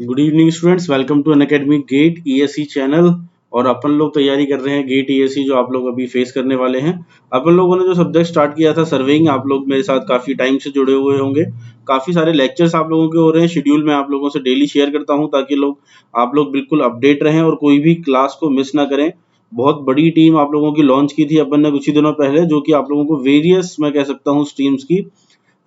Good evening students, welcome to Unacademy GATE ESC channel. और अपन लोग तैयारी कर रहे हैं गेट ईएससी जो आप लोग अभी फेस करने वाले हैं। अपन लोगों ने जो सब्जेक्ट स्टार्ट किया था सर्वेइंग, आप लोग मेरे साथ काफी टाइम से जुड़े हुए होंगे। काफी सारे लेक्चर्स आप लोगों के हो रहे हैं। शेड्यूल मैं आप लोगों से डेली शेयर करता हूं ताकि आप लोग बिल्कुल अपडेट रहें और कोई भी क्लास को मिस ना करें। बहुत बड़ी टीम आप लोगों की लॉन्च की थी अपन ने कुछ ही दिनों पहले, जो कि आप लोगों को वेरियस मैं कह सकता हूँ स्ट्रीम्स की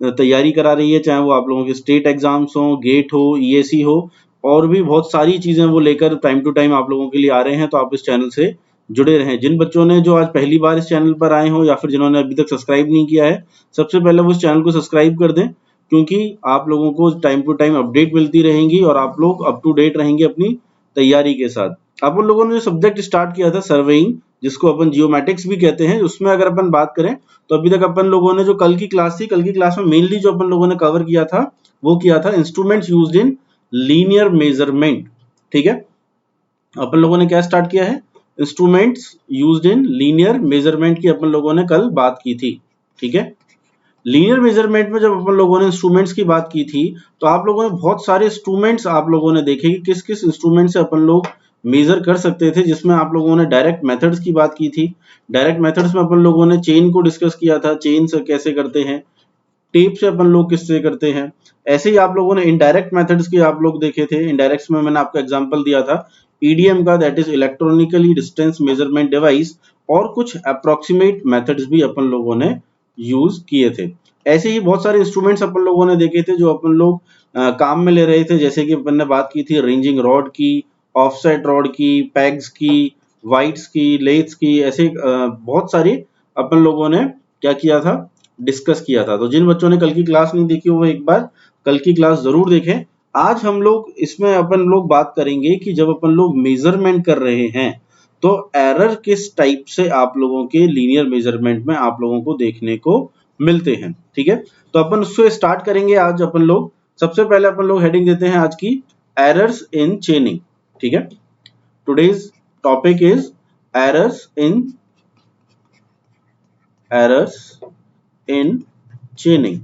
तैयारी करा रही है, चाहे वो आप लोगों के स्टेट एग्जाम्स हो, गेट हो, ईएसी हो, और भी बहुत सारी चीजें वो लेकर टाइम टू टाइम आप लोगों के लिए आ रहे हैं। तो आप इस चैनल से जुड़े रहें। जिन बच्चों ने जो आज पहली बार इस चैनल पर आए हो या फिर जिन्होंने अभी तक सब्सक्राइब नहीं किया है, सबसे पहले वो इस चैनल को सब्सक्राइब कर दें, क्योंकि आप लोगों को टाइम टू टाइम अपडेट मिलती रहेंगी और आप लोग अप टू डेट रहेंगे अपनी तैयारी के साथ। आप लोगों ने जो सब्जेक्ट स्टार्ट किया था सर्वेइंग, जिसको अपन जियोमेटिक्स भी कहते हैं, उसमें अगर अपन बात करें तो अभी तक अपन लोगों ने जो कल की क्लास थी, कल की क्लास में मेनली जो अपन लोगों ने कवर किया था वो किया था instruments used in linear measurement. ठीक है, अपन लोगों ने क्या स्टार्ट किया है, instruments used in linear measurement की अपन लोगों ने कल बात की थी। ठीक है, लीनियर मेजरमेंट में जब अपन लोगों ने इंस्ट्रूमेंट्स की बात की थी तो आप लोगों ने बहुत सारे इंस्ट्रूमेंट्स आप लोगों ने देखे कि किस किस इंस्ट्रूमेंट से अपन लोग मेजर कर सकते थे, जिसमें आप लोगों ने डायरेक्ट मेथड्स की बात की थी। डायरेक्ट मेथड्स में अपन लोगों ने चेन को डिस्कस किया था, चेन से कैसे करते हैं, टेप से अपन लोग किससे करते हैं। ऐसे ही आप लोगों ने इनडायरेक्ट मेथड्स के आप लोग देखे थे। इनडायरेक्ट में मैंने आपको एग्जांपल दिया था ईडीएम का, that is electronically distance measurement device, और कुछ अप्रोक्सीमेट मेथड्स भी अपन लोगों ने यूज किए थे। ऐसे ही बहुत सारे इंस्ट्रूमेंट्स अपन लोगों ने देखे थे जो अपन लोग काम में ले रहे थे, जैसे कि अपन ने बात की थी रेंजिंग रॉड की, ऑफसेट रॉड की, पैग्स की, वाइट्स की, लेथ्स की, ऐसे बहुत सारी अपन लोगों ने क्या किया था, डिस्कस किया था। तो जिन बच्चों ने कल की क्लास नहीं देखी वो एक बार कल की क्लास जरूर देखें। आज हम लोग इसमें अपन लोग बात करेंगे कि जब अपन लोग मेजरमेंट कर रहे हैं तो एरर किस टाइप से आप लोगों के लीनियर मेजरमेंट में आप लोगों को देखने को मिलते हैं। ठीक है, तो अपन उससे स्टार्ट करेंगे आज अपन लोग। सबसे पहले अपन लोग हेडिंग देते हैं आज की, एरर्स इन चेनिंग। ठीक है, today's topic is errors in चेनिंग।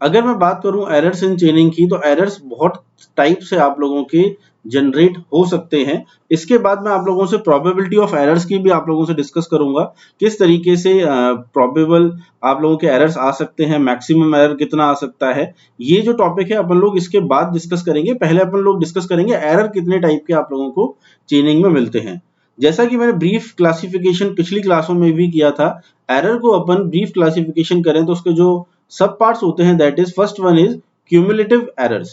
अगर मैं बात करूं एरर्स इन चेनिंग की, तो एरर्स बहुत टाइप से आप लोगों के जनरेट हो सकते हैं। इसके बाद मैं आप लोगों से प्रोबेबिलिटी ऑफ एरर्स की भी आप लोगों से डिस्कस करूंगा, किस तरीके से प्रोबेबल आप लोगों के एरर्स आ सकते हैं, मैक्सिमम एरर कितना आ सकता है। ये जो टॉपिक है अपन लोग इसके बाद डिस्कस करेंगे। पहले अपन लोग डिस्कस करेंगे एरर कितने टाइप के आप लोगों को चेनिंग में मिलते हैं। जैसा कि मैंने ब्रीफ क्लासिफिकेशन पिछली क्लासों में भी किया था, एरर को अपन ब्रीफ क्लासिफिकेशन करें तो उसके जो सब पार्ट्स होते हैं, that is first one is cumulative errors.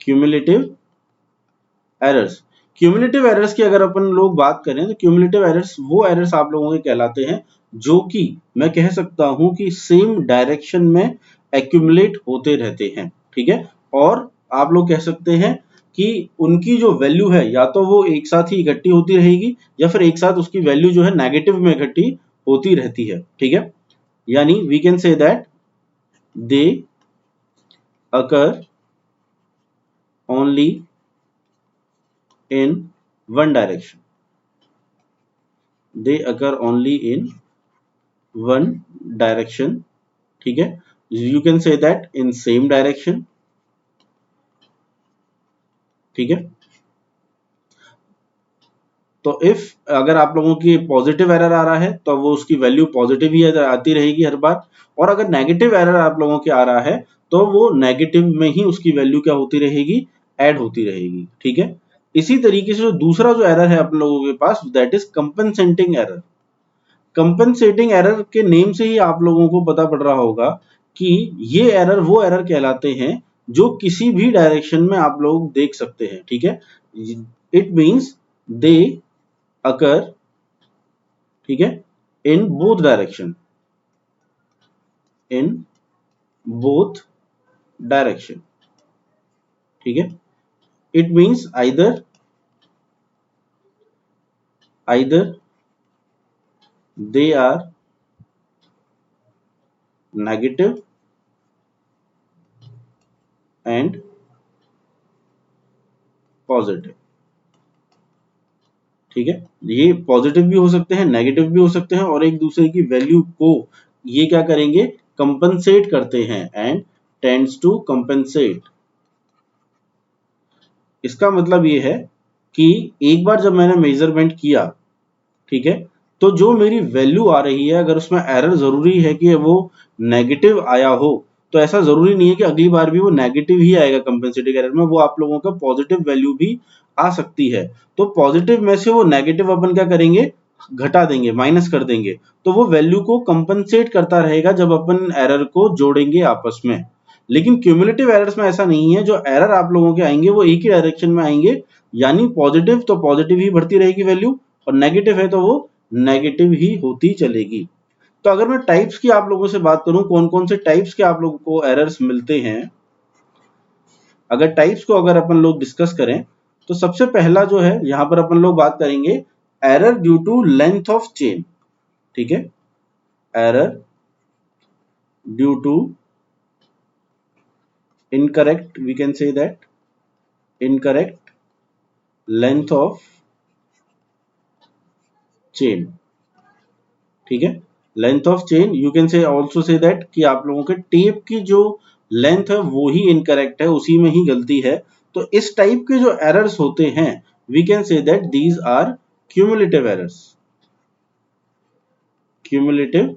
Cumulative errors की अगर अपन लोग बात करें तो क्यूमुलेटिव एरर्स वो एरर्स आप लोगों के कहलाते हैं जो कि मैं कह सकता हूं कि सेम डायरेक्शन में एक्यूमुलेट होते रहते हैं। ठीक है, और आप लोग कह सकते हैं कि उनकी जो वैल्यू है या तो वो एक साथ ही इकट्ठी होती रहेगी या फिर एक साथ उसकी वैल्यू जो है नेगेटिव में इकट्ठी होती रहती है। ठीक है, यानी we can say that they occur only in one direction. They occur only in one direction. ठीक है, you can say that in same direction. ठीक है, तो इफ अगर आप लोगों की पॉजिटिव एरर आ रहा है तो वो उसकी वैल्यू पॉजिटिव ही आती रहेगी हर बार, और अगर नेगेटिव एरर आप लोगों के आ रहा है तो वो नेगेटिव में ही उसकी वैल्यू क्या होती रहेगी, ऐड होती रहेगी। ठीक है, इसी तरीके से जो दूसरा जो एरर है आप लोगों के पास, that is compensating error. Compensating error के नेम से ही आप लोगों को पता पड़ रहा होगा कि ये एरर वो एरर कहलाते हैं जो किसी भी डायरेक्शन में आप लोग देख सकते हैं। ठीक है, इट मींस दे अकर, ठीक है, in both direction, in both direction. ठीक है, it means either they are negative and positive. ठीक है, ये पॉजिटिव भी हो सकते हैं, नेगेटिव भी हो सकते हैं, और एक दूसरे की वैल्यू को ये क्या करेंगे, कंपनसेट करते हैं एंड टेंड्स टू कंपेंसेट। इसका मतलब ये है कि एक बार जब मैंने मेजरमेंट किया, ठीक है, तो जो मेरी वैल्यू आ रही है, अगर उसमें एरर जरूरी है कि वो नेगेटिव आया हो, तो ऐसा जरूरी नहीं है कि अगली बार भी वो नेगेटिव ही आएगा। कंपेंसेटिंग एरर में वो आप लोगों का पॉजिटिव वैल्यू भी आ सकती है। तो पॉजिटिव में से वो नेगेटिव अपन क्या करेंगे, घटा देंगे, माइनस कर देंगे, तो वो वैल्यू को कंपनसेट करता रहेगा जब अपन एरर को जोड़ेंगे आपस में। लेकिन क्यूमुलेटिव एरर्स में ऐसा नहीं है। जो एरर आप लोगों के आएंगे वो एक ही डायरेक्शन में आएंगे, यानी पॉजिटिव तो पॉजिटिव ही बढ़ती रहेगी वैल्यू, और नेगेटिव है तो वो नेगेटिव ही होती चलेगी। तो अगर मैं टाइप्स की आप लोगों से बात करूं, कौन कौन से टाइप्स के आप लोगों को एरर्स मिलते हैं, अगर टाइप्स को अगर अपन लोग डिस्कस करें, तो सबसे पहला जो है यहां पर अपन लोग बात करेंगे error due to length of chain. ठीक है, error due to incorrect, we can say that incorrect length of chain. ठीक है, length of chain, you can say also say that कि आप लोगों के टेप की जो लेंथ है वो ही इनकरेक्ट है, उसी में ही गलती है। तो इस टाइप के जो एरर्स होते हैं, we can say that these are cumulative errors. Cumulative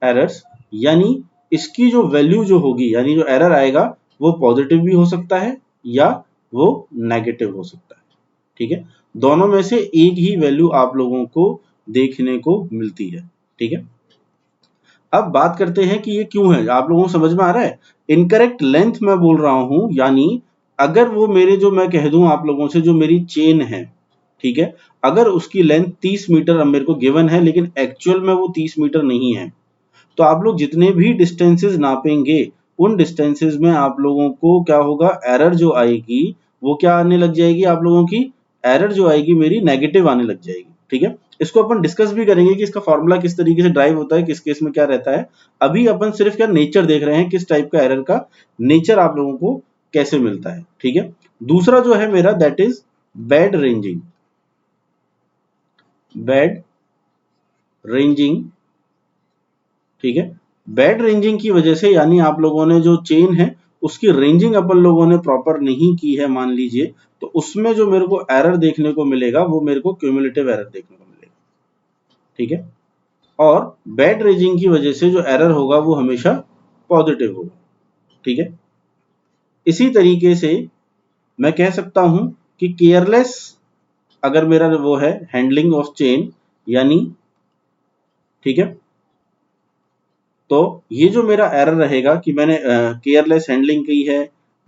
errors यानी इसकी जो वैल्यू जो होगी, यानी जो एरर आएगा वो पॉजिटिव भी हो सकता है या वो नेगेटिव हो सकता है। ठीक है, दोनों में से एक ही वैल्यू आप लोगों को देखने को मिलती है। ठीक है, अब बात करते हैं कि ये क्यों है। आप लोगों को समझ में आ रहा है, इनकरेक्ट लेंथ मैं बोल रहा हूं, यानी अगर वो मेरे जो मैं कह दूं आप लोगों से, जो मेरी चेन है, ठीक है, अगर उसकी लेंथ 30 मीटर अब मेरे को गिवन है, लेकिन एक्चुअल में वो 30 मीटर नहीं है, तो आप लोग जितने भी डिस्टेंसेस नापेंगे, उन डिस्टेंसेस में आप लोगों को क्या होगा, एरर जो आएगी वो क्या आने लग जाएगी, आप लोगों की एरर जो आएगी मेरी नेगेटिव आने लग जाएगी। ठीक है, इसको अपन डिस्कस भी करेंगे कि इसका फॉर्मूला किस तरीके से ड्राइव होता है, किस केस में क्या रहता है। अभी अपन सिर्फ क्या नेचर देख रहे हैं, किस टाइप का एरर का नेचर आप लोगों को कैसे मिलता है। ठीक है, दूसरा जो है मेरा that is bad ranging. Bad ranging, ठीक है, बैड रेंजिंग की वजह से, यानी आप लोगों ने जो चेन है उसकी रेंजिंग अपन लोगों ने प्रॉपर नहीं की है मान लीजिए, तो उसमें जो मेरे को एरर देखने को मिलेगा वो मेरे को क्यूमुलेटिव एरर देखने को मिलेगा। ठीक है, और बैड रेंजिंग की वजह से जो एरर होगा वो हमेशा पॉजिटिव होगा। ठीक है, इसी तरीके से मैं कह सकता हूं कि केयरलेस अगर मेरा वो है हैंडलिंग ऑफ चेन, यानी, ठीक है, तो ये जो मेरा एरर रहेगा कि मैंने केयरलेस हैंडलिंग की है,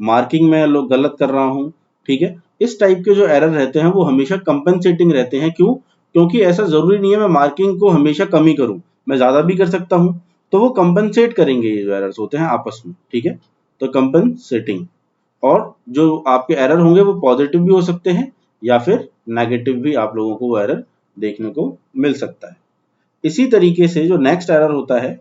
मार्किंग में लोग गलत कर रहा हूं, ठीक है, इस टाइप के जो एरर रहते हैं वो हमेशा कंपनसेटिंग रहते हैं। क्यों? क्योंकि ऐसा जरूरी नहीं है मैं मार्किंग को हमेशा कम ही करूं, मैं ज्यादा भी कर सकता हूं, तो वो कंपनसेट करेंगे ये जो एरर्स होते हैं आपस में। ठीक है, तो कंपनसेटिंग, और जो आपके एरर होंगे वो पॉजिटिव भी हो सकते हैं या फिर नेगेटिव भी आप लोगों को वो एरर देखने को मिल सकता है। इसी तरीके से जो नेक्स्ट एरर होता है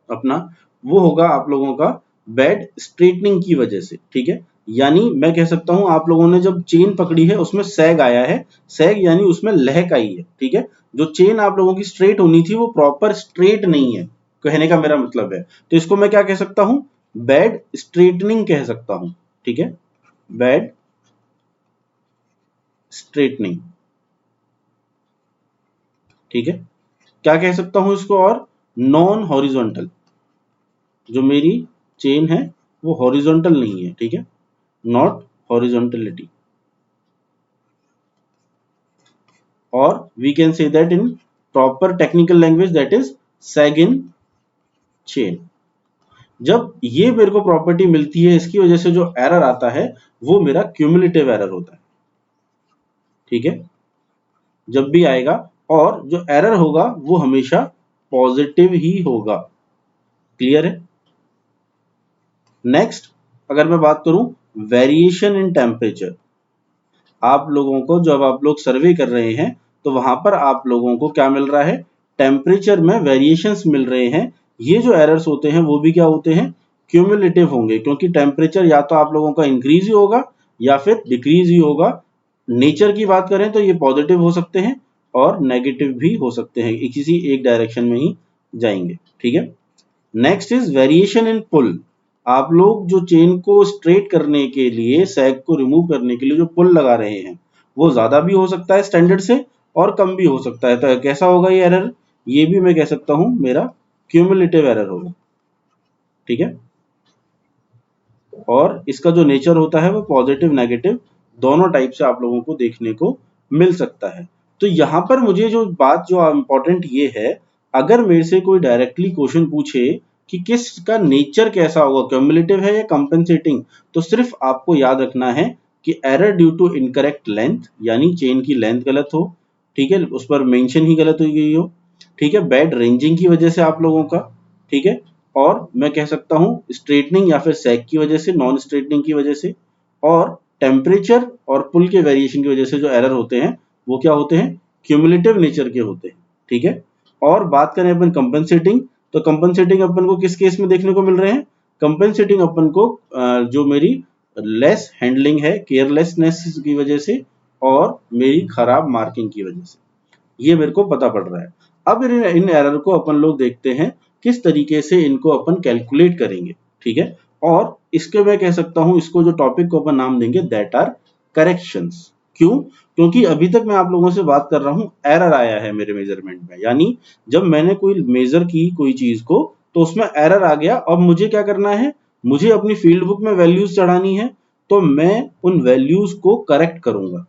अपना, वो होगा आप लोगों का बैड स्ट्रेटनिंग की वजह से। ठीक है, यानी मैं कह सकता हूं आप लोगों ने जब चेन पकड़ी है उसमें सैग आया है, सैग यानी उसमें लहक आई है। ठीक है, जो चेन आप लोगों की स्ट्रेट होनी थी वो प्रॉपर स्ट्रेट नहीं है, कहने का मेरा मतलब है। तो इसको मैं क्या कह सकता हूं, बैड स्ट्रेटनिंग कह सकता हूं। ठीक है, बैड स्ट्रेटनिंग। ठीक है, क्या कह सकता हूं इसको, और नॉन हॉरिजॉन्टल, जो मेरी चेन है वो हॉरिजॉन्टल नहीं है। ठीक है, नॉट हॉरिजॉन्टलिटी, और we can say that in proper technical language that is sag in chain. जब ये मेरे को प्रॉपर्टी मिलती है, इसकी वजह से जो एरर आता है वो मेरा क्यूमुलेटिव एरर होता है। ठीक है, जब भी आएगा, और जो एरर होगा वो हमेशा पॉजिटिव ही होगा। क्लियर है? नेक्स्ट अगर मैं बात करूं वेरिएशन इन टेम्परेचर, आप लोगों को जब आप लोग सर्वे कर रहे हैं तो वहां पर आप लोगों को क्या मिल रहा है, टेम्परेचर में वेरिएशंस मिल रहे हैं। ये जो एरर्स होते हैं वो भी क्या होते हैं, क्यूमुलेटिव होंगे, क्योंकि टेम्परेचर या तो आप लोगों का इंक्रीज ही होगा या फिर डिक्रीज ही होगा। नेचर की बात करें तो ये पॉजिटिव हो सकते हैं और नेगेटिव भी हो सकते हैं, किसी एक डायरेक्शन में ही जाएंगे। ठीक है, नेक्स्ट इज वेरिएशन इन पुल। आप लोग जो चेन को स्ट्रेट करने के लिए, सैग को रिमूव करने के लिए जो पुल लगा रहे हैं, वो ज्यादा भी हो सकता है स्टैंडर्ड से और कम भी हो सकता है। तो कैसा होगा ये एरर? ये भी मैं कह सकता हूं मेरा क्यूमुलेटिव एरर होगा, ठीक है। और इसका जो नेचर होता है वो पॉजिटिव नेगेटिव दोनों टाइप से आप लोगों को देखने को मिल सकता है। तो यहाँ पर मुझे जो बात जो इम्पोर्टेंट ये है, अगर मेरे से कोई डायरेक्टली क्वेश्चन पूछे कि किसका नेचर कैसा होगा, क्यूमुलेटिव है या कंपेंसेटिंग, तो सिर्फ आपको याद रखना है कि error due to incorrect length, यानी चेन की लेंथ गलत हो, ठीक है, उस पर मेंशन ही गलत हुई गई हो, ठीक है, बैड रेंजिंग की वजह से आप लोगों का, ठीक है, और मैं कह सकता हूं स्ट्रेटनिंग या फिर सैग की वजह से, नॉन स्ट्रेटनिंग की वजह से, और टेम्परेचर और पुल के वेरिएशन की वजह से जो एरर होते हैं वो क्या होते हैं, क्यूमुलेटिव नेचर के होते हैं, ठीक है। और बात करें अपन कंपनसेटिंग, तो कंपनसेटिंग अपन को किस केस में देखने को मिल रहे हैं? कंपनसेटिंग अपन को जो मेरी लेस हैंडलिंग है, केयरलेसनेस की वजह से और मेरी खराब मार्किंग की वजह से, ये मेरे को पता पड़ रहा है। अब इन एरर को अपन लोग देखते हैं किस तरीके से इनको अपन कैलकुलेट करेंगे, ठीक है। और इसके मैं कह सकता हूं, इसको जो टॉपिक को अपन नाम देंगे दैट आर करेक्शंस। क्यों? क्योंकि अभी तक मैं आप लोगों से बात कर रहा हूं, एरर आया है मेरे मेजरमेंट में, यानी जब मैंने कोई मेजर की कोई चीज को तो उसमें एरर आ गया। अब मुझे क्या करना है? मुझे अपनी फील्ड बुक में वैल्यूज चढ़ानी है, तो मैं उन वैल्यूज को करेक्ट करूंगा।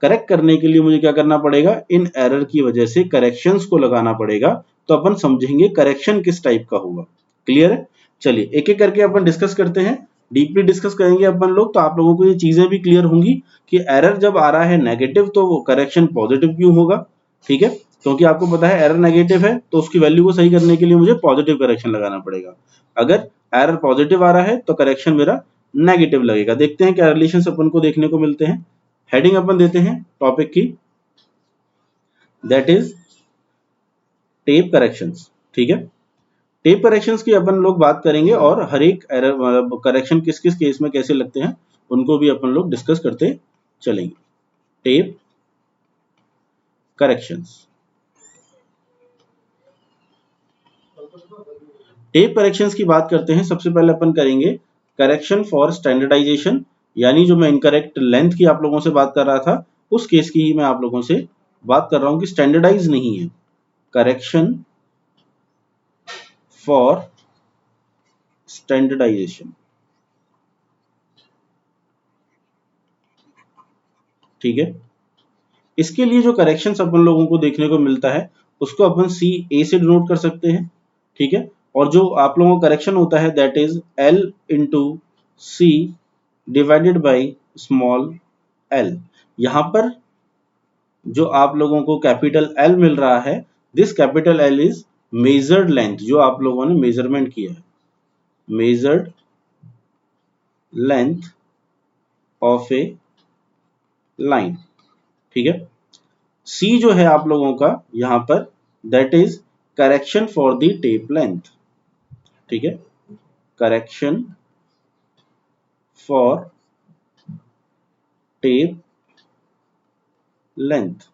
करेक्ट करने के लिए मुझे क्या करना पड़ेगा? इन एरर की वजह से करेक्शंस को लगाना पड़ेगा। तो अपन समझेंगे करेक्शन किस टाइप का होगा। क्लियर है? चलिए एक एक करके अपन डिस्कस करते हैं, डीपली डिस्कस करेंगे अपन लोग, तो आप लोगों को ये चीजें भी क्लियर होंगी कि एरर जब आ रहा है नेगेटिव तो वो करेक्शन पॉजिटिव क्यों होगा, ठीक है। क्योंकि आपको पता है एरर नेगेटिव है तो उसकी वैल्यू को सही करने के लिए मुझे पॉजिटिव करेक्शन लगाना पड़ेगा। अगर एरर पॉजिटिव आ रहा है तो करेक्शन मेरा नेगेटिव लगेगा। देखते हैं क्या रिलेशन अपन को देखने को मिलते हैं। हेडिंग अपन देते हैं टॉपिक की, दैट इज टेप करेक्शंस, ठीक है। टेप करेक्शंस की अपन लोग बात करेंगे और हर एक एरर मतलब करेक्शन किस किस केस में कैसे लगते हैं उनको भी अपन लोग डिस्कस करते चलेंगे। टेप करेक्शंस, टेप करेक्शंस की बात करते हैं। सबसे पहले अपन करेंगे करेक्शन फॉर स्टैंडर्डाइजेशन, यानी जो मैं इनकरेक्ट लेंथ की आप लोगों से बात कर रहा था उस केस की ही मैं आप लोगों से बात कर रहा हूं कि स्टैंडर्डाइज नहीं है। करेक्शन फॉर स्टैंडर्डाइजेशन, ठीक है। इसके लिए जो करेक्शंस अपन लोगों को देखने को मिलता है उसको अपन सी ए से डिनोट कर सकते हैं, ठीक है। और जो आप लोगों का करेक्शन होता है that is L into C divided by small L. यहां पर जो आप लोगों को कैपिटल एल मिल रहा है, this capital L is measured length, जो आप लोगों ने मेजरमेंट किया है, measured length of A line, ठीक है। सी जो है आप लोगों का यहां पर that is correction for the tape length, ठीक है, correction for tape length.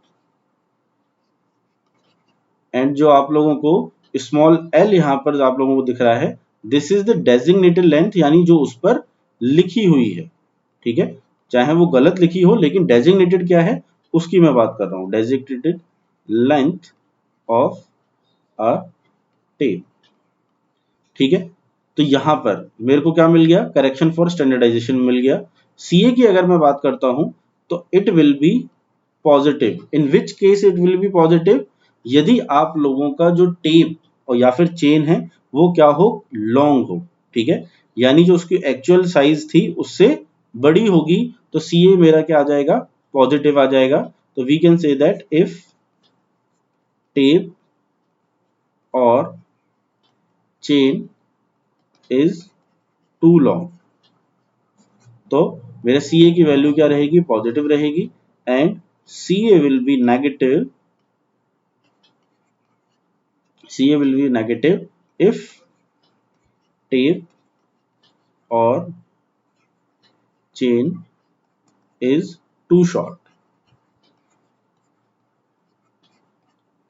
And जो आप लोगों को स्मॉल एल यहां पर आप लोगों को दिख रहा है, this is the designated length, यानी जो उस पर लिखी हुई है, ठीक है। चाहे वो गलत लिखी हो लेकिन डेजिग्नेटेड क्या है उसकी मैं बात कर रहा हूं, designated length of a tape, ठीक है। तो यहां पर मेरे को क्या मिल गया? करेक्शन फॉर स्टैंडर्डाइजेशन मिल गया। सीए की अगर मैं बात करता हूं तो it will B positive. In which case it will B positive? यदि आप लोगों का जो टेप और या फिर चेन है वो क्या हो? लॉन्ग हो, ठीक है, यानी जो उसकी एक्चुअल साइज थी उससे बड़ी होगी, तो सीए मेरा क्या आ जाएगा? पॉजिटिव आ जाएगा। तो we can say that if tape और चेन इज टू लॉन्ग, तो मेरे सी ए की वैल्यू क्या रहेगी? पॉजिटिव रहेगी। And C A will be negative, C A will be negative if tape और चेन इज टू शॉर्ट,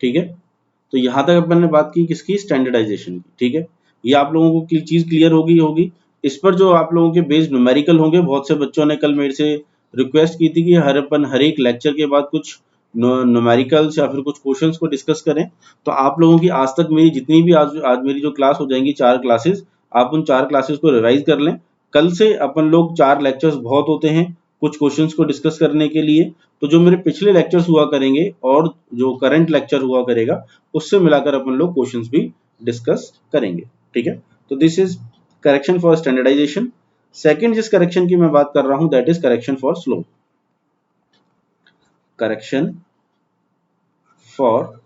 ठीक है। तो यहां तक अपन ने बात की किसकी? स्टैंडर्डाइजेशन की, ठीक है। ये आप लोगों को चीज क्लियर होगी। इस पर जो आप लोगों के बेस्ड न्यूमेरिकल होंगे, बहुत से बच्चों ने कल मेरे से रिक्वेस्ट की थी कि हर एक लेक्चर के बाद कुछ न्यूमेरिकल्स या फिर कुछ क्वेश्चंस को डिस्कस करें। तो आप लोगों की आज तक मेरी जितनी भी आज मेरी जो क्लास हो जाएंगी 4 क्लासेस, आप उन 4 क्लासेस को रिवाइज कर लें। कल से अपन लोग 4 लेक्चर्स बहुत होते हैं कुछ क्वेश्चंस को डिस्कस करने के लिए। तो जो मेरे पिछले लेक्चर्स हुआ करेंगे और जो करंट लेक्चर हुआ करेगा, उससे मिलाकर अपन लोग क्वेश्चंस भी डिस्कस करेंगे। ठीक है, तो this is correction for standardization. Second जिस करेक्शन की मैं बात कर रहा हूं that is correction for slope. Correction for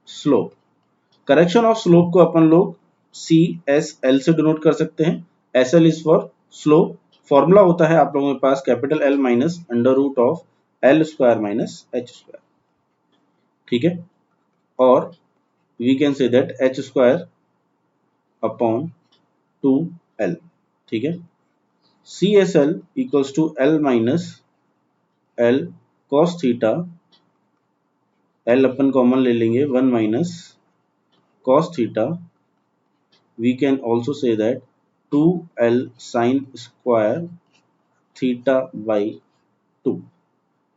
slope, correction of slope को अपन लोग CSL से डिनोट कर सकते हैं। SL is for slope. Formula होता है आप लोगों के पास capital L minus under root of L square minus H square. ठीक है, और we can say that H square upon 2L। ठीक है, CSL equals to L minus L cos theta, L अपन कॉमन ले लेंगे 1 minus cos theta, we can also say that 2L sin square theta by 2।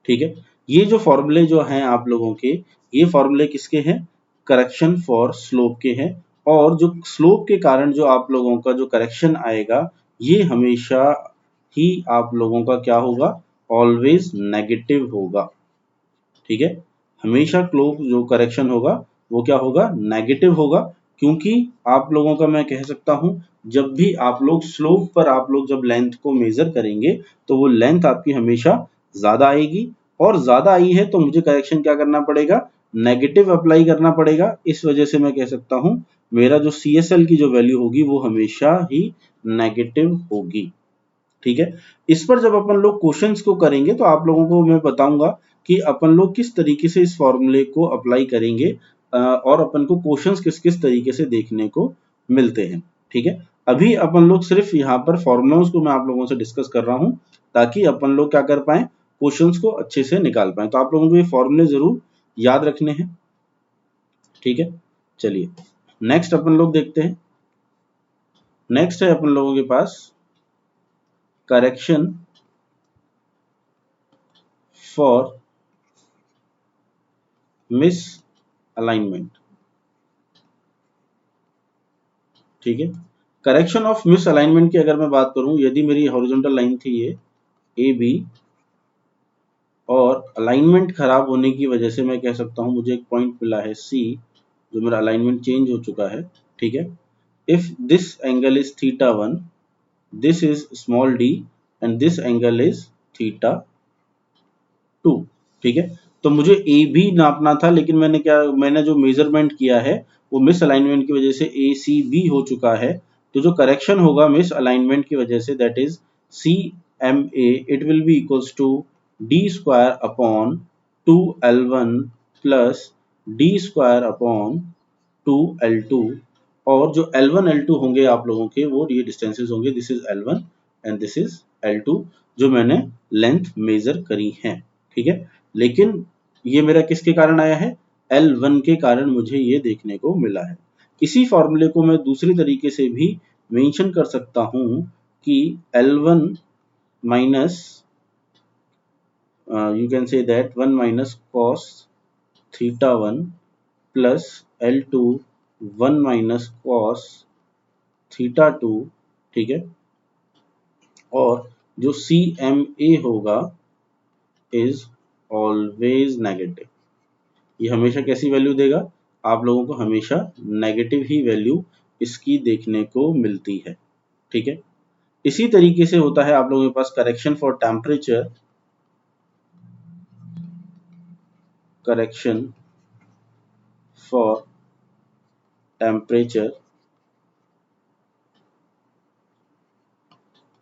ठीक है, ये जो फॉर्मूले जो हैं आप लोगों के, ये फॉर्मूले किसके हैं? करेक्शन फॉर स्लोप के हैं। और जो स्लोप के कारण जो आप लोगों का जो करेक्शन आएगा, ये हमेशा ही आप लोगों का क्या होगा? ऑलवेज नेगेटिव होगा। ठीक है, हमेशा स्लोप जो करेक्शन होगा वो क्या होगा? नेगेटिव होगा। क्योंकि आप लोगों का मैं कह सकता हूं, जब भी आप लोग स्लोप पर आप लोग जब लेंथ को मेजर करेंगे तो वो लेंथ आपकी हमेशा ज्यादा आएगी, और ज्यादा आई है तो मुझे करेक्शन क्या करना पड़ेगा? नेगेटिव अप्लाई करना पड़ेगा। इस वजह से मैं कह सकता हूं मेरा जो CSL की जो वैल्यू होगी वो हमेशा ही नेगेटिव होगी। ठीक है, इस पर जब अपन लोग क्वेश्चंस को करेंगे तो आप लोगों को मैं बताऊंगा कि अपन लोग किस तरीके से इस फॉर्मूले को अप्लाई करेंगे और अपन को क्वेश्चंस किस किस तरीके से देखने को मिलते हैं। ठीक है, अभी अपन लोग सिर्फ यहाँ पर फॉर्मूलाज को मैं आप लोगों से डिस्कस कर रहा हूं ताकि अपन लोग क्या कर पाए? क्वेश्चंस को अच्छे से निकाल पाए। तो आप लोगों को ये फॉर्मूले जरूर याद रखने हैं। ठीक है, चलिए नेक्स्ट अपन लोग देखते हैं। नेक्स्ट है अपन लोगों के पास करेक्शन फॉर मिस अलाइनमेंट। ठीक है, करेक्शन ऑफ मिस अलाइनमेंट की अगर मैं बात करूं, यदि मेरी हॉरिजॉन्टल लाइन थी ये AB और अलाइनमेंट खराब होने की वजह से मैं कह सकता हूं मुझे एक पॉइंट मिला है C, जो मेरा अलाइनमेंट चेंज हो चुका है। ठीक है, if this angle is θ1, this is small d and this angle is θ2। ठीक है, तो मुझे ए भी नापना था, लेकिन मैंने जो मेजरमेंट किया है वो मिस अलाइनमेंट की वजह से ACB हो चुका है। तो जो करेक्शन होगा मिस अलाइनमेंट की वजह से that is CMA, it will be equals to D square upon 2L1 plus D square upon 2L2। और जो L1 L2 होंगे आप लोगों के, वो ये डिस्टेंसेस होंगे, this is L1 and this is L2, जो मैंने लेंथ मेजर करी है। ठीक है, लेकिन ये मेरा किसके कारण आया है? L1 के कारण मुझे ये देखने को मिला है। इसी फॉर्मूले को मैं दूसरी तरीके से भी मेंशन कर सकता हूं कि L1 minus you can say that 1 minus cos θ1 plus L2 1 minus cos θ2। ठीक है, और जो CMA होगा इज ऑलवेज नेगेटिव। ये हमेशा कैसी वैल्यू देगा? आप लोगों को हमेशा नेगेटिव ही वैल्यू इसकी देखने को मिलती है। ठीक है, इसी तरीके से होता है आप लोगों के पास correction for temperature. Correction for temperature,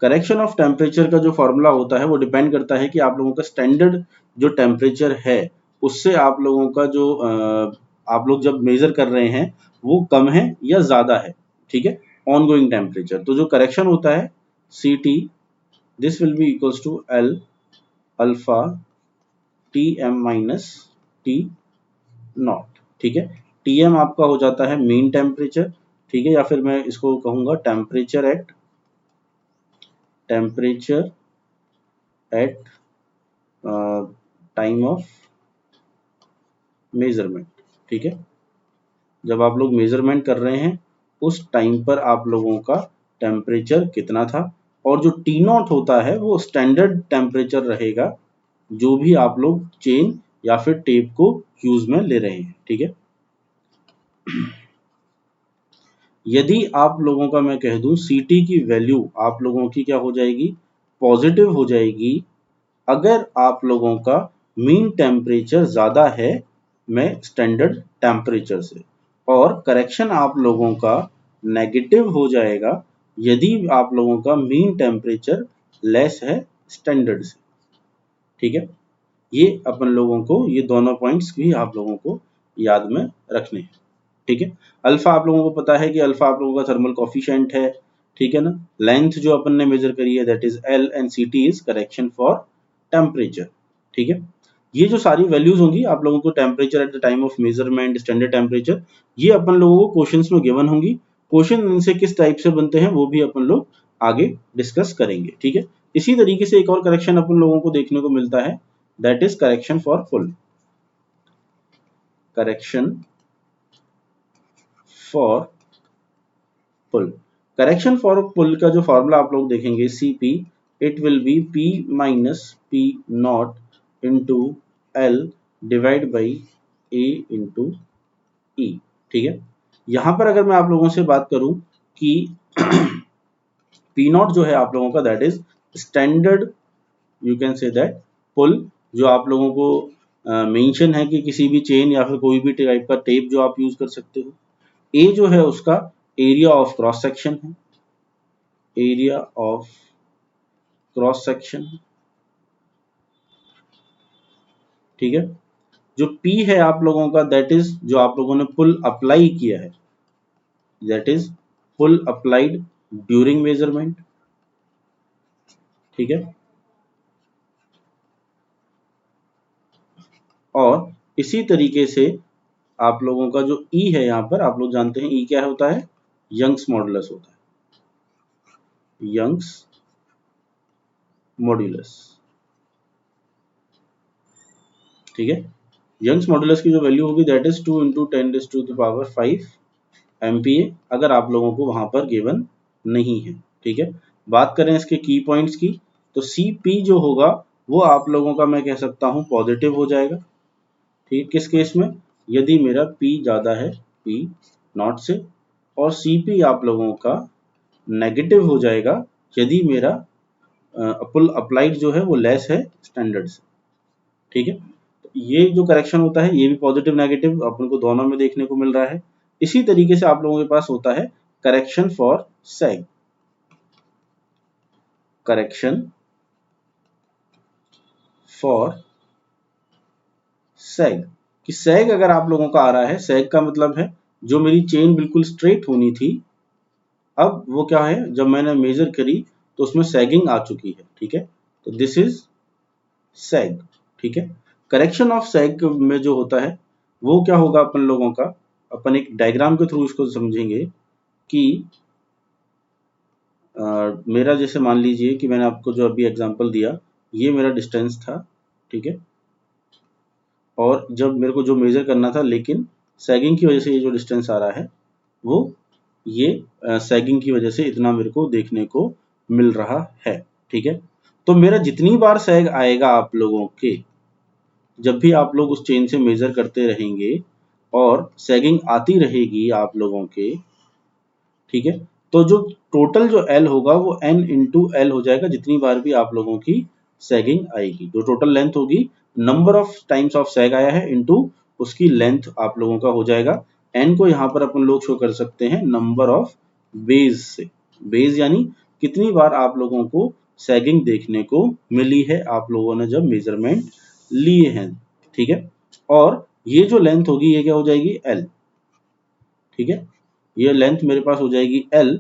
correction of temperature का जो फॉर्मूला होता है वो डिपेंड करता है कि आप लोगों का स्टैंडर्ड जो टेम्परेचर है उससे आप लोगों का जो आप लोग जब मेजर कर रहे हैं वो कम है या ज्यादा है। ठीक है, ऑनगोइंग टेम्परेचर, तो जो करेक्शन होता है CT, this will be equals to L alpha TM minus T naught. ठीक है, TM आपका हो जाता है मीन टेम्परेचर, ठीक है, या फिर मैं इसको कहूंगा temperature at time of measurement. ठीक है, जब आप लोग मेजरमेंट कर रहे हैं उस टाइम पर आप लोगों का टेम्परेचर कितना था, और जो टी नॉट होता है वो स्टैंडर्ड टेम्परेचर रहेगा जो भी आप लोग चेन या फिर टेप को यूज में ले रहे हैं। ठीक है, यदि आप लोगों का मैं कह दूं Ct की वैल्यू आप लोगों की क्या हो जाएगी, पॉजिटिव हो जाएगी अगर आप लोगों का मीन टेम्परेचर ज्यादा है मैं स्टैंडर्ड टेम्परेचर से, और करेक्शन आप लोगों का नेगेटिव हो जाएगा यदि आप लोगों का मीन टेम्परेचर लेस है स्टैंडर्ड से। ठीक है, ये अपन लोगों को ये दोनों पॉइंट्स भी आप लोगों को याद में रखने हैं। ठीक है, अल्फा आप लोगों को पता है कि अल्फा आप लोगों का थर्मल कॉफिशिएंट है। ठीक है ना, लेंथ जो अपन ने मेजर करी है that is L, and Ct is correction for temperature. ठीक है, ये जो सारी वैल्यूज होंगी आप लोगों को temperature at the time of measurement, standard temperature, ये अपन लोगों को क्वेश्चंस में गिवन होंगी। क्वेश्चन इनसे किस टाइप से बनते हैं वो भी अपन लोग आगे डिस्कस करेंगे। ठीक है, इसी तरीके से एक और करेक्शन अपन लोगों को देखने को मिलता है that is correction for pull. Correction for pull, correction for pull का जो फॉर्मूला आप लोग देखेंगे Cp, it will be P minus P naught into L divide by A into E। ठीक है, यहां पर अगर मैं आप लोगों से बात करूं कि P नॉट जो है आप लोगों का that is standard, you can say that pull, जो आप लोगों को मेंशन है कि किसी भी चेन या फिर कोई भी टाइप का टेप जो आप यूज कर सकते हो। A जो है उसका एरिया ऑफ क्रॉस सेक्शन है, एरिया ऑफ क्रॉस सेक्शन। ठीक है, जो P है आप लोगों का दैट इज जो आप लोगों ने पुल अप्लाई किया है, that is pull applied during measurement. ठीक है, और इसी तरीके से आप लोगों का जो E है यहां पर आप लोग जानते हैं E क्या होता है, यंग्स मॉडुलस होता है, यंग्स मॉडुलस। ठीक है, यंग्स मॉडुलस की जो वैल्यू होगी दैट इज 2 इंटू 10⁵ MPa, अगर आप लोगों को वहां पर गिवन नहीं है। ठीक है, बात करें इसके की पॉइंट्स की तो Cp जो होगा वो आप लोगों का मैं कह सकता हूं पॉजिटिव हो जाएगा। ठीक, किस केस में, यदि मेरा P ज्यादा है P नॉट से, और Cp आप लोगों का नेगेटिव हो जाएगा यदि मेरा पुल अप्लाइड जो है वो लेस है स्टैंडर्ड से। ठीक है, तो ये जो करेक्शन होता है ये भी पॉजिटिव नेगेटिव अपन को दोनों में देखने को मिल रहा है। इसी तरीके से आप लोगों के पास होता है correction for sag, correction for sag, कि सैग अगर आप लोगों का आ रहा है, सैग का मतलब है जो मेरी चेन बिल्कुल स्ट्रेट होनी थी अब वो क्या है, जब मैंने मेजर करी तो उसमें सैगिंग आ चुकी है। ठीक है, तो दिस इज सैग। ठीक है, करेक्शन ऑफ सैग में जो होता है वो क्या होगा अपन लोगों का, अपन एक डायग्राम के थ्रू इसको समझेंगे कि मेरा जैसे मान लीजिए कि मैंने आपको जो अभी एग्जांपल दिया ये मेरा डिस्टेंस था। ठीक है, और जब मेरे को जो मेजर करना था लेकिन सैगिंग की वजह से ये जो डिस्टेंस आ रहा है वो ये सैगिंग की वजह से इतना मेरे को देखने को मिल रहा है। ठीक है, तो मेरा जितनी बार सैग आएगा आप लोगों के, जब भी आप लोग उस चेन से मेजर करते रहेंगे और सैगिंग आती रहेगी आप लोगों के, ठीक है, तो जो टोटल जो L होगा वो N इंटू L हो जाएगा जितनी बार भी आप लोगों की सैगिंग आएगी। जो टोटल लेंथ होगी, नंबर ऑफ टाइम्स ऑफ सैग आया है इंटू उसकी लेंथ आप लोगों का हो जाएगा। N को यहाँ पर अपन लोग शो कर सकते हैं नंबर ऑफ बेज से, बेज यानी कितनी बार आप लोगों को सैगिंग देखने को मिली है आप लोगों ने जब मेजरमेंट लिए हैं। ठीक है, और ये जो लेंथ होगी ये क्या हो जाएगी L। ठीक है, ये लेंथ मेरे पास हो जाएगी L।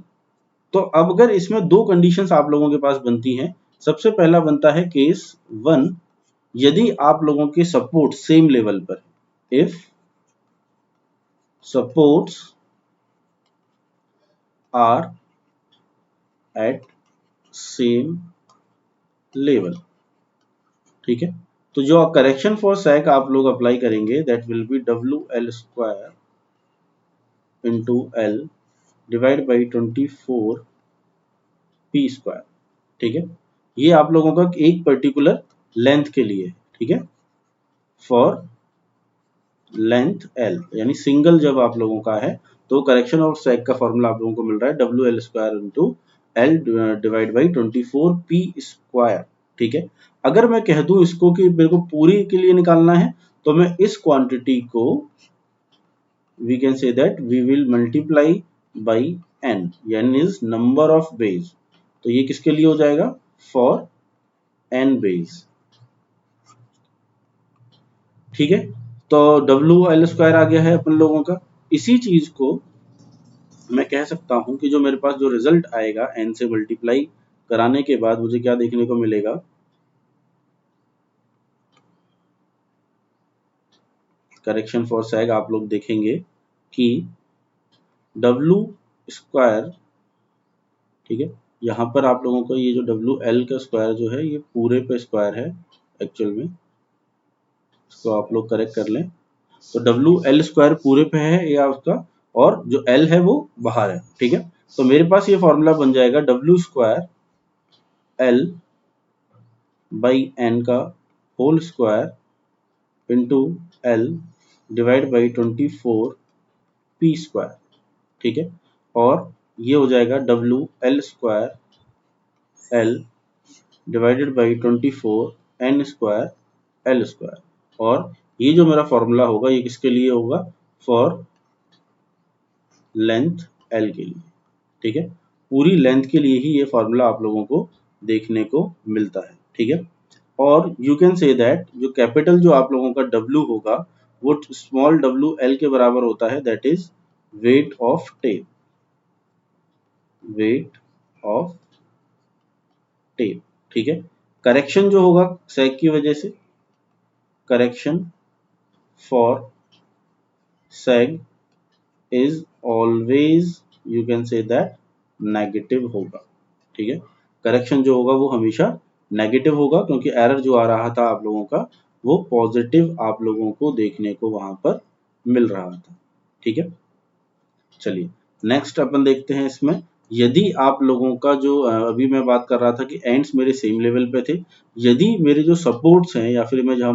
तो अब अगर इसमें दो कंडीशंस आप लोगों के पास बनती हैं, सबसे पहला बनता है केस 1, यदि आप लोगों के सपोर्ट सेम लेवल पर, if supports are at same level. ठीक है, तो जो करेक्शन फॉर सैग आप लोग अप्लाई करेंगे that will be WL² into L divide by 24P²। ठीक है, ये आप लोगों का एक पर्टिकुलर लेंथ के लिए, ठीक है, फॉर लेंथ L, यानी सिंगल जब आप लोगों का है तो करेक्शन ऑफ सैग का फॉर्मूला आप लोगों को मिल रहा है WL² into L divide by 24P²। ठीक है, अगर मैं कह दूं इसको कि मेरे को पूरी के लिए निकालना है तो मैं इस क्वांटिटी को we can say that we will multiply by n, n is number of base, तो ये किसके लिए हो जाएगा, for n base। ठीक है, तो WL² आ गया है अपन लोगों का। इसी चीज को मैं कह सकता हूं कि जो मेरे पास जो रिजल्ट आएगा n से मल्टीप्लाई कराने के बाद मुझे क्या देखने को मिलेगा, करेक्शन फॉर सैग आप लोग देखेंगे कि W², ठीक है, यहाँ पर आप लोगों को ये जो WL का स्क्वायर जो है ये पूरे पे स्क्वायर है एक्चुअल में, इसको आप लोग करेक्ट कर लें, तो WL² पूरे पे है या उसका, और जो L है वो बाहर है। ठीक है, तो मेरे पास ये फॉर्मूला बन जाएगा W² L बाई N का whole square into L divide by 24P²। ठीक है, और ये हो जाएगा WL² L divided by 24N² L², और ये जो मेरा फॉर्मूला होगा ये किसके लिए होगा, फॉर लेंथ L के लिए। ठीक है, पूरी लेंथ के लिए ही ये फॉर्मूला आप लोगों को देखने को मिलता है। ठीक है, और यू कैन से दैट जो कैपिटल जो आप लोगों का W होगा वो स्मॉल WL के बराबर होता है, that is weight of tape, weight of tape. ठीक है, करेक्शन जो होगा सैग की वजह से, correction for sag is always you can say that negative होगा। ठीक है, करेक्शन जो होगा वो हमेशा नेगेटिव होगा क्योंकि एरर जो आ रहा था आप लोगों का वो पॉजिटिव आप लोगों को देखने को वहां पर मिल रहा था। ठीक है, चलिए नेक्स्ट अपन देखते हैं इसमें, यदि आप लोगों का जो अभी मैं बात कर रहा था कि एंड्स मेरे सेम लेवल पे थे, यदि मेरे जो सपोर्ट्स हैं या फिर मैं जहां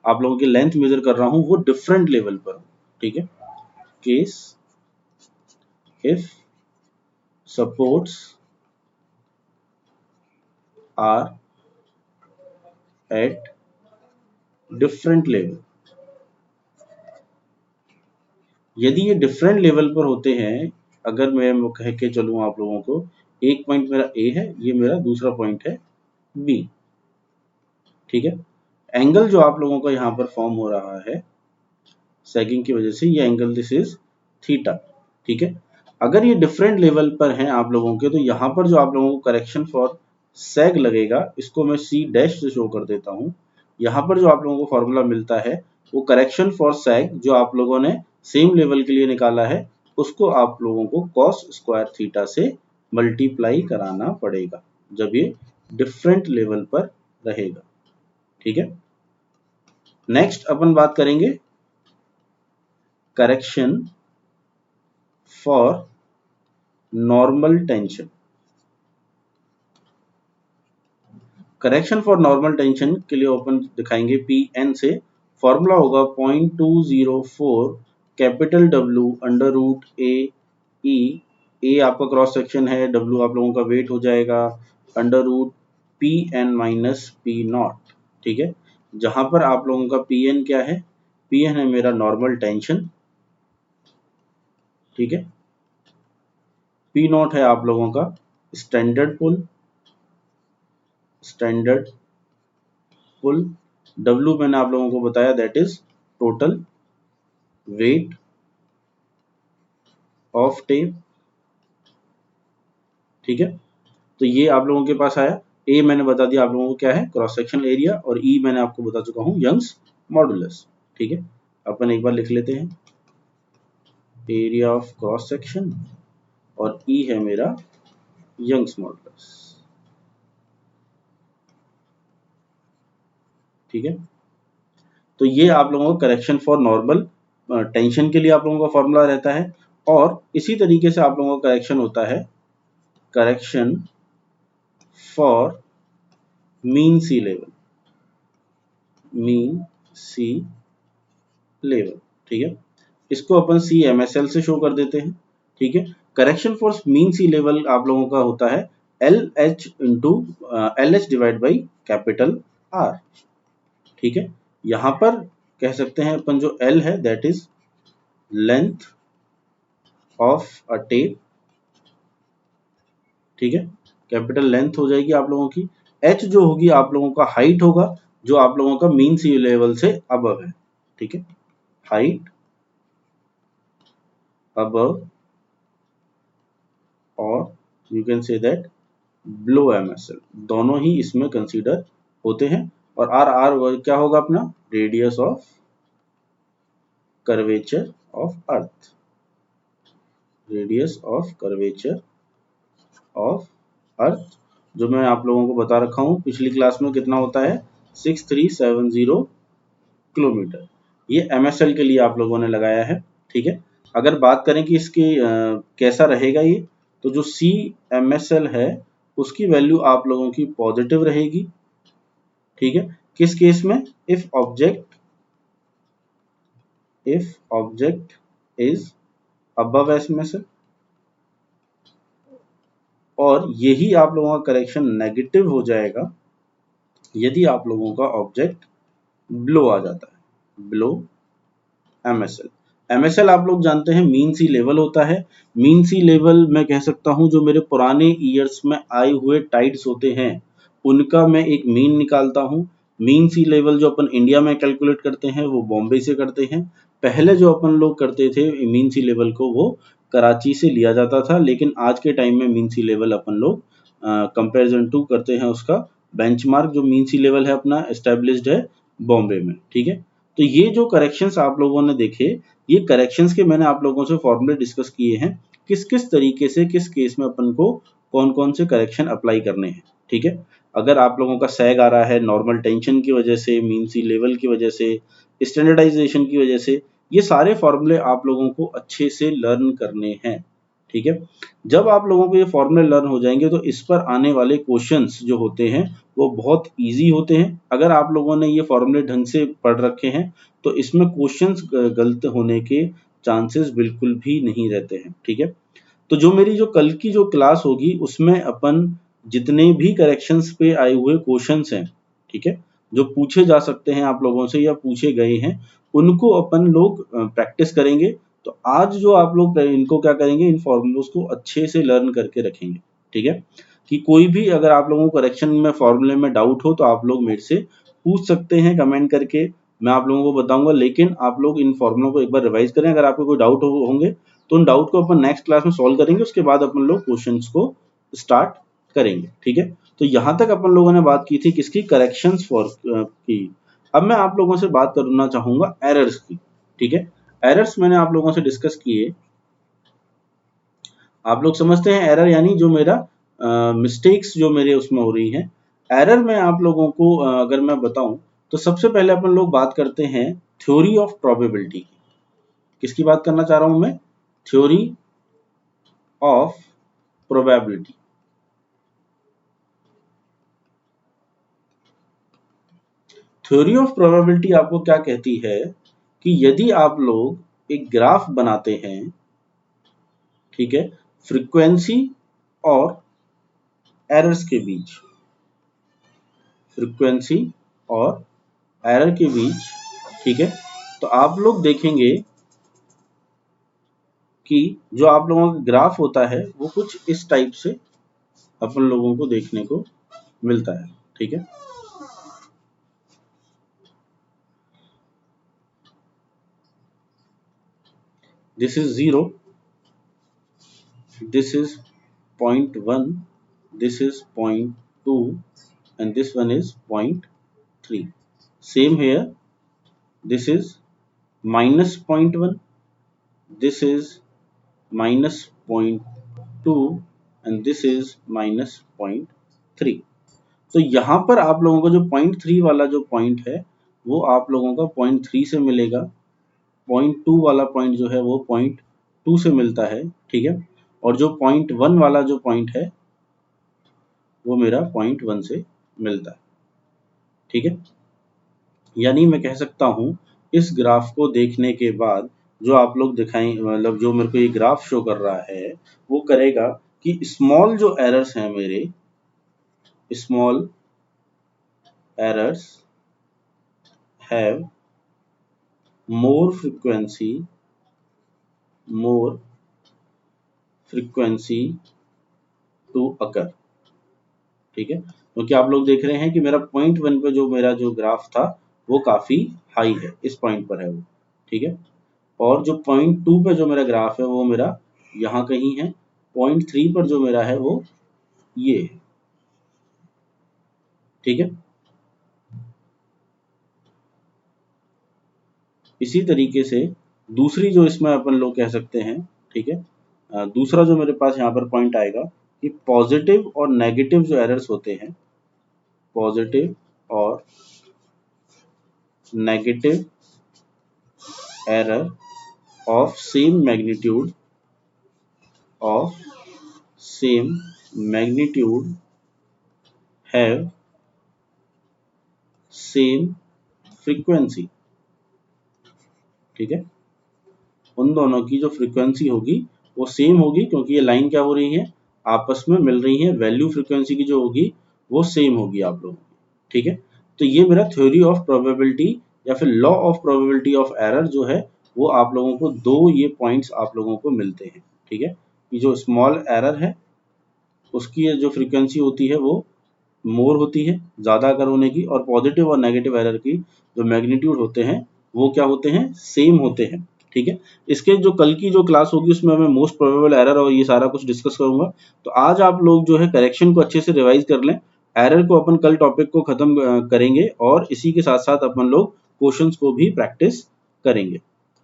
आप लोगों की लेंथ मेजर कर रहा हूं वो डिफरेंट लेवल पर, ठीक है, case if supports are at different level, यदि ये डिफरेंट लेवल पर होते हैं, अगर मैं कह के चलूं आप लोगों को, एक पॉइंट मेरा A है, ये मेरा दूसरा पॉइंट है B। ठीक है, एंगल जो आप लोगों का यहाँ पर फॉर्म हो रहा है सैगिंग की वजह से, ये एंगल दिस इज थीटा। ठीक है, अगर ये डिफरेंट लेवल पर हैं आप लोगों के, तो यहाँ पर जो आप लोगों को करेक्शन फॉर सैग लगेगा, इसको मैं C' से शो कर देता हूँ। यहाँ पर जो आप लोगों को फॉर्मूला मिलता है वो करेक्शन फॉर सैग जो आप लोगों ने सेम लेवल के लिए निकाला है उसको आप लोगों को कॉस स्क्वायर थीटा से मल्टीप्लाई कराना पड़ेगा जब ये डिफरेंट लेवल पर रहेगा। ठीक है, नेक्स्ट अपन बात करेंगे correction for normal tension. Correction for normal tension के लिए अपन दिखाएंगे Pn से, फॉर्मूला होगा 0.204 कैपिटल W अंडर रूट ए आपका क्रॉस सेक्शन है, W आप लोगों का वेट हो जाएगा, under root Pn minus P0। ठीक है, जहां पर आप लोगों का Pn क्या है, Pn है मेरा नॉर्मल टेंशन। ठीक है, P0 है आप लोगों का स्टैंडर्ड पुल, स्टैंडर्ड पुल, W मैंने आप लोगों को बताया that is total weight of tape. ठीक है, तो ये आप लोगों के पास आया। ए मैंने बता दिया आप लोगों को क्या है, क्रॉस सेक्शन एरिया, और ई मैंने आपको बता चुका हूं यंग्स मॉडुलस। ठीक है, अपन एक बार लिख लेते हैं, एरिया ऑफ क्रॉस सेक्शन और ई है मेरा यंग्स मॉडुलस। ठीक है, तो ये आप लोगों को करेक्शन फॉर नॉर्मल टेंशन के लिए आप लोगों का फॉर्मूला रहता है। और इसी तरीके से आप लोगों का करेक्शन होता है correction for mean sea level, mean sea level. ठीक है, इसको अपन सी MSL से शो कर देते हैं। ठीक है, correction for mean sea level आप लोगों का होता है LH into LH divide by capital R। ठीक है, यहां पर कह सकते हैं अपन जो L है that is length of a tape. ठीक है, कैपिटल लेंथ हो जाएगी आप लोगों की। H जो होगी आप लोगों का हाइट होगा, जो आप लोगों का मीन सी लेवल से अबव है। ठीक है, हाइट अबव और you can say that below MSL, दोनों ही इसमें कंसीडर होते हैं। और R क्या होगा अपना radius of curvature of earth, radius of curvature of earth, जो मैं आप लोगों को बता रखा हूं पिछली क्लास में कितना होता है 6370 किलोमीटर। ये MSL के लिए आप लोगों ने लगाया है। ठीक है, अगर बात करें कि इसकी कैसा रहेगा ये, तो जो CMSL है उसकी वैल्यू आप लोगों की पॉजिटिव रहेगी। ठीक है, किस केस में if object is above MSL, और यही आप लोगों का करेक्शन नेगेटिव हो जाएगा यदि आप लोगों का ऑब्जेक्ट बिलो आ जाता है, बिलो MSL। MSL आप लोग जानते हैं मीन सी लेवल होता है। मीन सी लेवल मैं कह सकता हूं जो मेरे पुराने ईयर्स में आए हुए टाइड्स होते हैं उनका मैं एक मीन निकालता हूं। मीन सी लेवल जो अपन इंडिया में कैलकुलेट करते हैं वो बॉम्बे से करते हैं। पहले जो अपन लोग करते थे मीन सी लेवल को वो कराची से लिया जाता था, लेकिन आज के टाइम में मीन सी लेवल अपन लोग कंपेरिजन टू करते हैं उसका बेंचमार्क जो मीन सी लेवल है अपना एस्टेब्लिश्ड है बॉम्बे में। ठीक है, तो ये जो करेक्शंस आप लोगों ने देखे, ये करेक्शंस के मैंने आप लोगों से फॉर्मूले डिस्कस किए हैं किस किस तरीके से किस केस में अपन को कौन कौन से करेक्शन अप्लाई करने हैं। ठीक है, अगर आप लोगों का सैग आ रहा है नॉर्मल टेंशन की वजह से, मीन सी लेवल की वजह से, स्टैंडर्डाइजेशन की वजह से, ये सारे फॉर्मूले आप लोगों को अच्छे से लर्न करने हैं। ठीक है, जब आप लोगों को ये फॉर्मूले लर्न हो जाएंगे तो इस पर आने वाले क्वेश्चंस जो होते हैं वो बहुत इजी होते हैं। अगर आप लोगों ने ये फॉर्मूले ढंग से पढ़ रखे हैं तो इसमें क्वेश्चंस गलत होने के चांसेस बिल्कुल भी नहीं रहते हैं। ठीक है, तो जो मेरी जो कल की जो क्लास होगी उसमें अपन जितने भी करेक्शंस पे आए हुए क्वेश्चंस हैं, ठीक है, जो पूछे जा सकते हैं आप लोगों से या पूछे गए हैं, उनको अपन लोग प्रैक्टिस करेंगे। तो आज जो आप लोग इनको क्या करेंगे, इन फॉर्मूलोज को अच्छे से लर्न करके रखेंगे। ठीक है, कि कोई भी अगर आप लोगों को करेक्शन में फॉर्मूले में डाउट हो तो आप लोग मेरे से पूछ सकते हैं कमेंट करके, मैं आप लोगों को बताऊंगा। लेकिन आप लोग इन फॉर्मूलों को एक बार रिवाइज करें, अगर आपको कोई डाउट होंगे तो उन डाउट को अपन नेक्स्ट क्लास में सॉल्व करेंगे, उसके बाद अपन लोग क्वेश्चंस को स्टार्ट करेंगे। ठीक है, तो यहां तक अपन लोगों ने बात की थी किसकी, करेक्शंस फॉर की। अब मैं आप लोगों से बात करना चाहूंगा एरर्स की। ठीक है, एरर्स मैंने आप लोगों से डिस्कस किए। आप लोग समझते हैं एरर यानी जो मेरा मिस्टेक्स जो मेरे उसमें हो रही हैं। एरर में आप लोगों को अगर मैं बताऊं तो सबसे पहले अपन लोग बात करते हैं थ्योरी ऑफ प्रोबेबिलिटी की। किसकी बात करना चाह रहा हूं मैं, theory of probability. Theory of probability आपको क्या कहती है कि यदि आप लोग एक ग्राफ बनाते हैं, ठीक है, फ्रीक्वेंसी और एरर्स के बीच, फ्रीक्वेंसी और एरर के बीच, ठीक है, तो आप लोग देखेंगे कि जो आप लोगों का ग्राफ होता है वो कुछ इस टाइप से अपन लोगों को देखने को मिलता है। ठीक है, this is 0, this is 0.1, this is 0.2 and this one is 0.3. Same here, this is minus 0.1, this is minus 0.2 2 and this is -0.3। तो यहाँ पर आप लोगों को जो 0.3 वाला जो पॉइंट है वो आप लोगों का 0.3 से मिलेगा, 0.2 वाला पॉइंट जो है वो 0.2 से मिलता है, ठीक है, और जो 0.1 वाला जो पॉइंट है वो मेरा 0.1 से मिलता है, ठीक है। यानी मैं कह सकता हूँ इस ग्राफ को देखने के बाद जो आप लोग दिखाएं, मतलब जो मेरे को ये ग्राफ शो कर रहा है वो करेगा कि स्मॉल जो एरर्स हैं मेरे, small errors have more frequency to occur, ठीक है। क्योंकि आप लोग देख रहे हैं कि मेरा 0.1 पे जो मेरा जो ग्राफ था वो काफी हाई है, इस पॉइंट पर है वो, ठीक है, और जो 0.2 पे जो मेरा ग्राफ है वो मेरा यहाँ कहीं है, 0.3 पर जो मेरा है वो ये है, ठीक है। इसी तरीके से दूसरी जो इसमें अपन लोग कह सकते हैं, ठीक है, दूसरा जो मेरे पास यहाँ पर पॉइंट आएगा कि पॉजिटिव और नेगेटिव जो एरर्स होते हैं, पॉजिटिव और negative error of same magnitude have same frequency, ठीक है। उन दोनों की जो फ्रीक्वेंसी होगी वो सेम होगी, क्योंकि ये लाइन क्या हो रही है, आपस में मिल रही है, वैल्यू फ्रीक्वेंसी की जो होगी वो सेम होगी आप लोगों की, ठीक है। तो ये मेरा थ्योरी ऑफ प्रोबेबिलिटी या फिर law of probability of error जो है वो आप लोगों को दो ये पॉइंट्स आप लोगों को मिलते हैं, ठीक है। कि जो स्मॉल एरर है उसकी जो फ्रीक्वेंसी होती है वो मोर होती है, ज़्यादा अगर होने की, और पॉजिटिव और नेगेटिव एरर की जो मैग्नीट्यूड होते हैं वो क्या होते हैं, सेम होते हैं, ठीक है। इसके जो कल की जो क्लास होगी उसमें मैं मोस्ट प्रोबेबल एरर और ये सारा कुछ डिस्कस करूंगा। तो आज आप लोग जो है करेक्शन को अच्छे से रिवाइज कर लें, एरर को अपन कल टॉपिक को खत्म करेंगे और इसी के साथ साथ अपन लोग क्वेश्चंस को भी प्रैक्टिस करेंगे,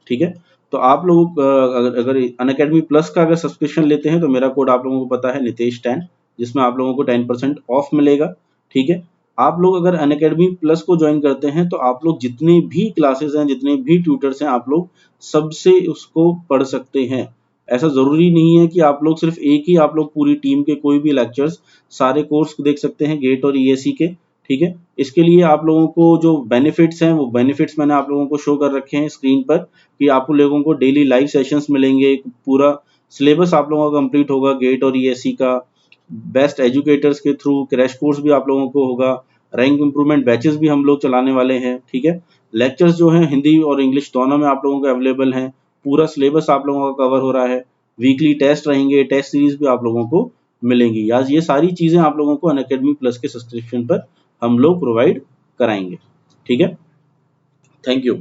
ठीक है। तो आप लोग अगर अनअकैडमी प्लस का अगर सब्सक्रिप्शन लेते हैं तो मेरा कोड आप लोगों को पता है नितेश 10, जिसमें आप लोगों को 10% ऑफ मिलेगा, ठीक है। आप लोग अगर अनअकैडमी प्लस को ज्वाइन करते हैं तो आप लोग जितने भी क्लासेस हैं, जितने भी ट्यूटर्स हैं, आप लोग सबसे उसको पढ़ सकते हैं। ऐसा जरूरी नहीं है कि आप लोग सिर्फ एक ही, आप लोग पूरी टीम के कोई भी लेक्चर्स सारे कोर्स देख सकते हैं गेट और ईएससी के, ठीक है। इसके लिए आप लोगों को जो बेनिफिट्स हैं वो बेनिफिट्स मैंने आप लोगों को शो कर रखे हैं स्क्रीन पर, कि आप लोगों को डेली लाइव सेशंस मिलेंगे, पूरा सिलेबस आप लोगों का कंप्लीट होगा गेट और ईएससी का, बेस्ट एजुकेटर्स के थ्रू क्रैश कोर्स भी आप लोगों को होगा, रैंक इंप्रूवमेंट बैचेस भी हम लोग चलाने वाले हैं, ठीक है। लेक्चर्स जो हैं हिंदी और इंग्लिश दोनों में आप लोगों को अवेलेबल हैं, पूरा सिलेबस आप लोगों का कवर हो रहा है, वीकली टेस्ट रहेंगे, टेस्ट सीरीज भी आप लोगों को मिलेंगी। आज ये सारी चीजें आप लोगों को अनअकैडमी प्लस के सब्सक्रिप्शन पर हम लोग प्रोवाइड कराएंगे, ठीक है। Thank you.